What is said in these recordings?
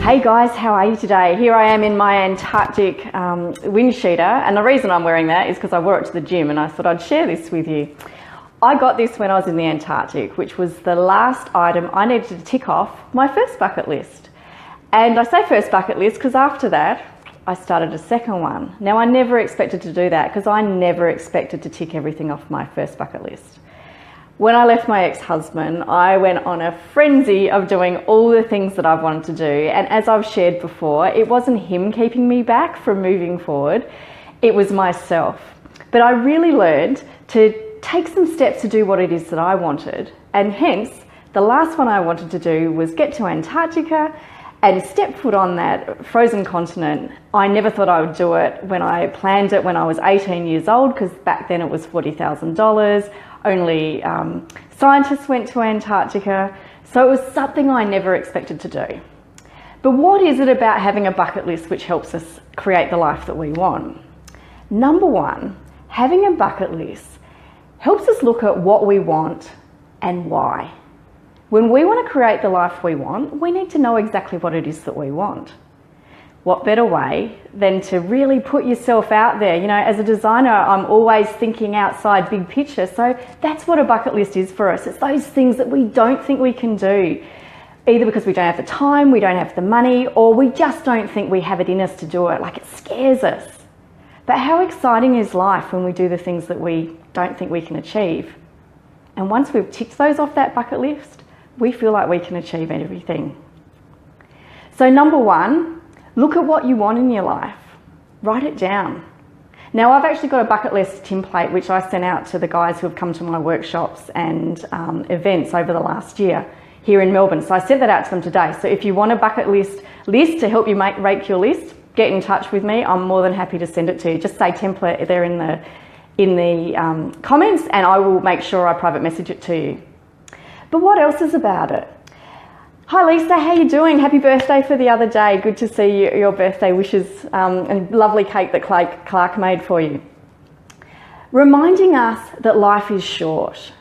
Hey guys, how are you today? Here I am in my Antarctic wind cheater, and the reason I'm wearing that is because I wore it to the gym and I thought I'd share this with you. I got this when I was in the Antarctic, which was the last item I needed to tick off my first bucket list. And I say first bucket list because after that I started a second one. Now I never expected to do that because I never expected to tick everything off my first bucket list. When I left my ex-husband, I went on a frenzy of doing all the things that I've wanted to do. And as I've shared before, it wasn't him keeping me back from moving forward, it was myself. But I really learned to take some steps to do what it is that I wanted. And hence, the last one I wanted to do was get to Antarctica and step foot on that frozen continent. I never thought I would do it when I planned it when I was 18 years old, because back then it was $40,000. Only scientists went to Antarctica, so it was something I never expected to do. But what is it about having a bucket list which helps us create the life that we want? Number one, having a bucket list helps us look at what we want and why. When we want to create the life we want, we need to know exactly what it is that we want. What better way than to really put yourself out there? You know, as a designer, I'm always thinking outside big picture. So that's what a bucket list is for us. It's those things that we don't think we can do, either because we don't have the time, we don't have the money, or we just don't think we have it in us to do it. Like, it scares us. But how exciting is life when we do the things that we don't think we can achieve? And once we've ticked those off that bucket list, we feel like we can achieve everything. So number one, look at what you want in your life. Write it down. Now, I've actually got a bucket list template which I sent out to the guys who have come to my workshops and events over the last year here in Melbourne. So I sent that out to them today. So if you want a bucket list to help you rake your list, get in touch with me. I'm more than happy to send it to you. Just say template there in the comments, and I will make sure I private message it to you. But what else is about it? Hi Lisa, how you doing? Happy birthday for the other day. Good to see your birthday wishes and lovely cake that Clark made for you. Reminding us that life is short,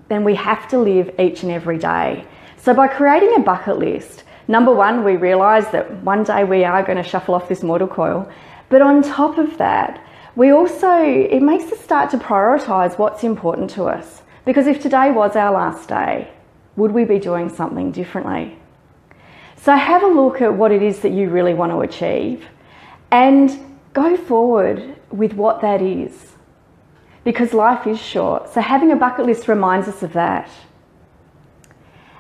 then we have to live each and every day. So by creating a bucket list, number one, we realise that one day we are going to shuffle off this mortal coil. But on top of that, it makes us start to prioritise what's important to us. Because if today was our last day, would we be doing something differently? So have a look at what it is that you really want to achieve and go forward with what that is. Because life is short, so having a bucket list reminds us of that.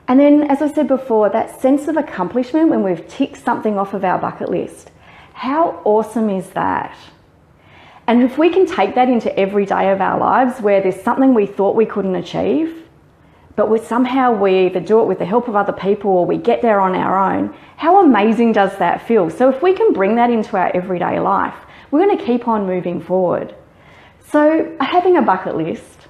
And then, as I said before, that sense of accomplishment when we've ticked something off of our bucket list. How awesome is that? And if we can take that into every day of our lives where there's something we thought we couldn't achieve, but somehow we either do it with the help of other people or we get there on our own, how amazing does that feel? So if we can bring that into our everyday life, we're going to keep on moving forward. So having a bucket list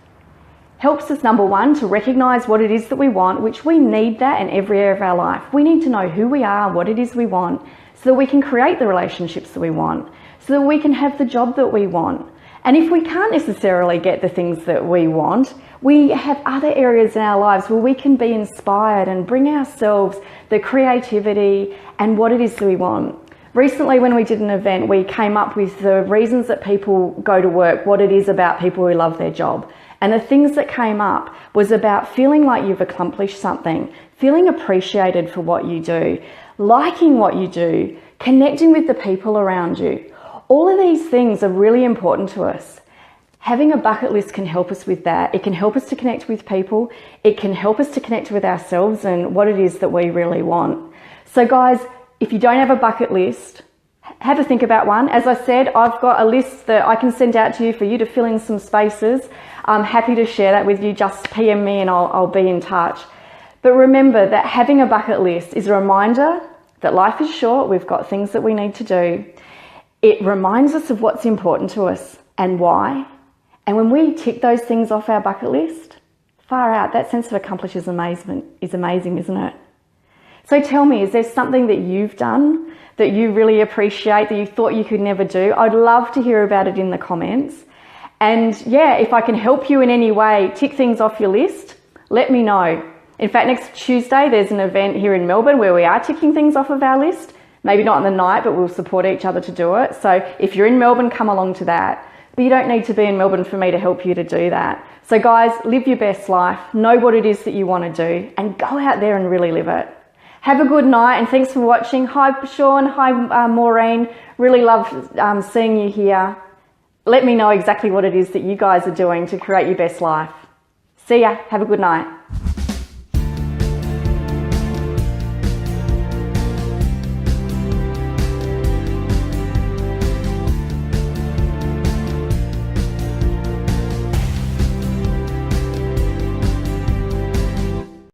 helps us, number one, to recognise what it is that we want, which we need that in every area of our life. We need to know who we are, what it is we want, so that we can create the relationships that we want, so that we can have the job that we want. And if we can't necessarily get the things that we want, we have other areas in our lives where we can be inspired and bring ourselves the creativity and what it is that we want. Recently, when we did an event, we came up with the reasons that people go to work, what it is about people who love their job. And the things that came up was about feeling like you've accomplished something, feeling appreciated for what you do, liking what you do, connecting with the people around you. All of these things are really important to us. Having a bucket list can help us with that. It can help us to connect with people. It can help us to connect with ourselves and what it is that we really want. So guys, if you don't have a bucket list, have a think about one. As I said, I've got a list that I can send out to you for you to fill in some spaces. I'm happy to share that with you. Just PM me and I'll be in touch. But remember that having a bucket list is a reminder that life is short. We've got things that we need to do. It reminds us of what's important to us and why. And when we tick those things off our bucket list, far out, that sense of accomplishment is amazing, isn't it? So tell me, is there something that you've done that you really appreciate, that you thought you could never do? I'd love to hear about it in the comments. And yeah, if I can help you in any way, tick things off your list, let me know. In fact, next Tuesday, there's an event here in Melbourne where we are ticking things off of our list. Maybe not on the night, but we'll support each other to do it. So if you're in Melbourne, come along to that. But you don't need to be in Melbourne for me to help you to do that. So guys, live your best life, know what it is that you want to do, and go out there and really live it. Have a good night, and thanks for watching. Hi Sean, hi Maureen, really love seeing you here. Let me know exactly what it is that you guys are doing to create your best life. See ya, have a good night.